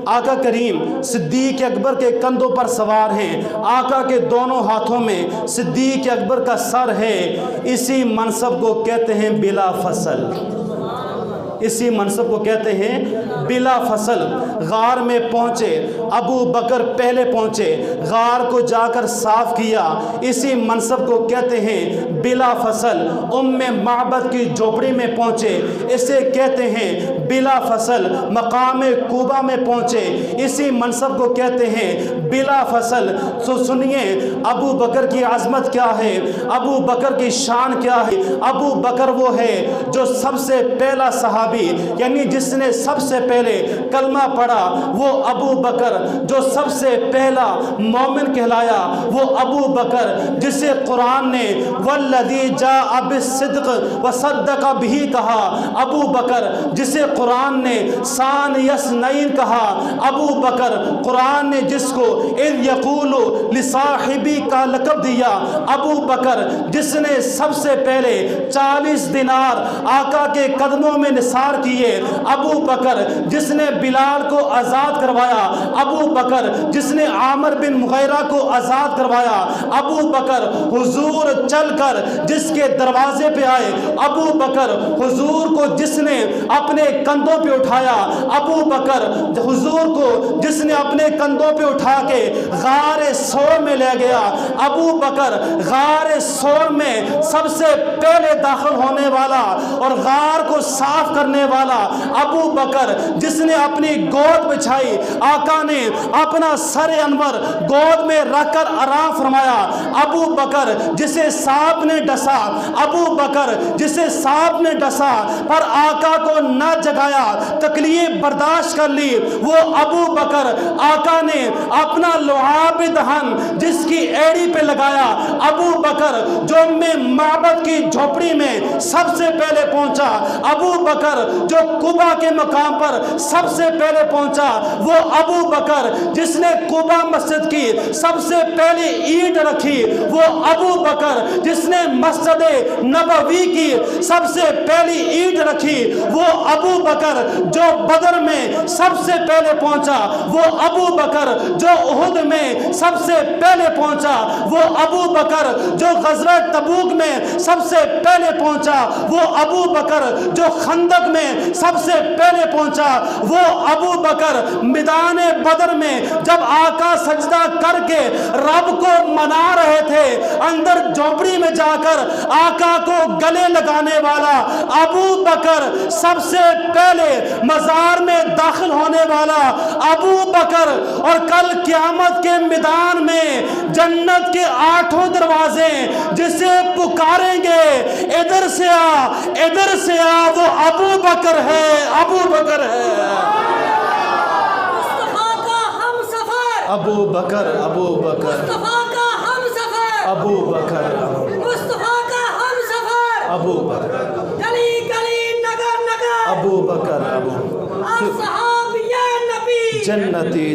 آقا کریم صدیق اکبر کے کندھوں پر سوار ہیں، آقا کے دونوں ہاتھوں میں صدیق اکبر کا سر ہے، اسی منصب کو کہتے ہیں بلا فصل، اسی منصب کو کہتے ہیں بلا فصل۔ غار میں پہنچے، ابو بکر پہلے پہنچے، غار کو جا کر صاف کیا، اسی منصب کو کہتے ہیں بلا فصل۔ ام معبد کی جھوپڑی میں پہنچے، اسے کہتے ہیں بلا فصل۔ مقام کوبہ میں پہنچے، اسی منصب کو کہتے ہیں بلا فصل۔ تو سنیے ابو بکر کی عظمت کیا ہے، ابو بکر کی شان کیا ہے۔ ابو بکر وہ ہے جو سب سے پہلا صحابی، یعنی جس نے سب سے پہلے کلمہ پڑھا، وہ ابو بکر۔ جو سب سے پہلا مومن کہلایا، وہ ابو بکر، جسے قرآن نے والذی جاء بالصدق وصدق بہ کہا، ابو بکر۔ جسے قرآن نے ثانی اثنین کہا، ابو بکر۔ قرآن نے جس کو اذ یقول لصاحبی کا لقب دیا، ابو بکر۔ جس نے سب سے پہلے 40 دینار آقا کے قدموں میں نثار کیے، ابو بکر۔ جس نے بلال کو آزاد کروایا، ابو بکر۔ جس نے عامر بن مغیرہ کو آزاد کروایا، ابو بکر۔ حضور چل کر جس کے دروازے پہ آئے، ابو بکر۔ حضور کو جس نے اپنے کندھوں پہ اٹھایا، ابو بکر۔ حضور کو جس نے اپنے کندھوں پہ اٹھا کے غار ثور میں لے گیا، ابو بکر۔ غار ثور میں سب سے پہلے داخل ہونے والا اور غار کو صاف کرنے والا ابو بکر۔ جس نے اپنی گود بچھائی، آقا نے اپنا سر انور گود میں رکھ کر آرام فرمایا، ابو بکر۔ جسے سانپ نے ڈسا، ابو بکر۔ جسے سانپ نے ڈسا پر آقا کو نہ جگایا، تکلیف برداشت کر لی، وہ ابو بکر۔ آقا نے اپنا لعاب دہن جس کی ایڑی پہ لگایا، ابو بکر۔ جو میں معبد کی جھوپڑی میں سب سے پہلے پہنچا، ابو بکر۔ جو کوبہ کے مقام پر سب سے پہلے پہنچا، وہ ابو بکر۔ جس نے کوبہ مسجد کی سب سے پہلے اینٹ رکھی، وہ ابو بکر۔ جس نے مسجد نبوی کی سب سے پہلی اینٹ رکھی، وہ ابو بکر۔ جو بدر میں سب سے پہلے پہنچا، وہ ابو بکر۔ جو احد میں سب سے پہلے پہنچا، وہ ابو بکر۔ جو غزوہ تبوک میں سب سے پہلے پہنچا، وہ ابو بکر۔ جو خندق میں سب سے پہلے پہنچا، وہ ابو بکر۔ میدان بدر میں جب آقا سجدہ کر کے رب کو منا رہے تھے، اندر جھوپڑی میں جا کر آقا کو گلے لگانے والا ابو بکر۔ سب سے پہلے مزار میں داخل ہونے والا ابو بکر۔ اور کل قیامت کے میدان میں جنت کے 8 دروازے جسے پکاریں گے ادھر سے آ، ادھر سے آ، وہ ابو بکر ہے، ابو بکر ہے۔ مصطفیٰ کا ہم سفر، ابو بکر، ابو بکر، مصطفیٰ کا ہم سفر، ابو بکر، مصطفیٰ کا ہم سفر، ابو بکر، گلی گلی نگر نگر، ابو بکر، ابو اصحاب یا نبی جنتی۔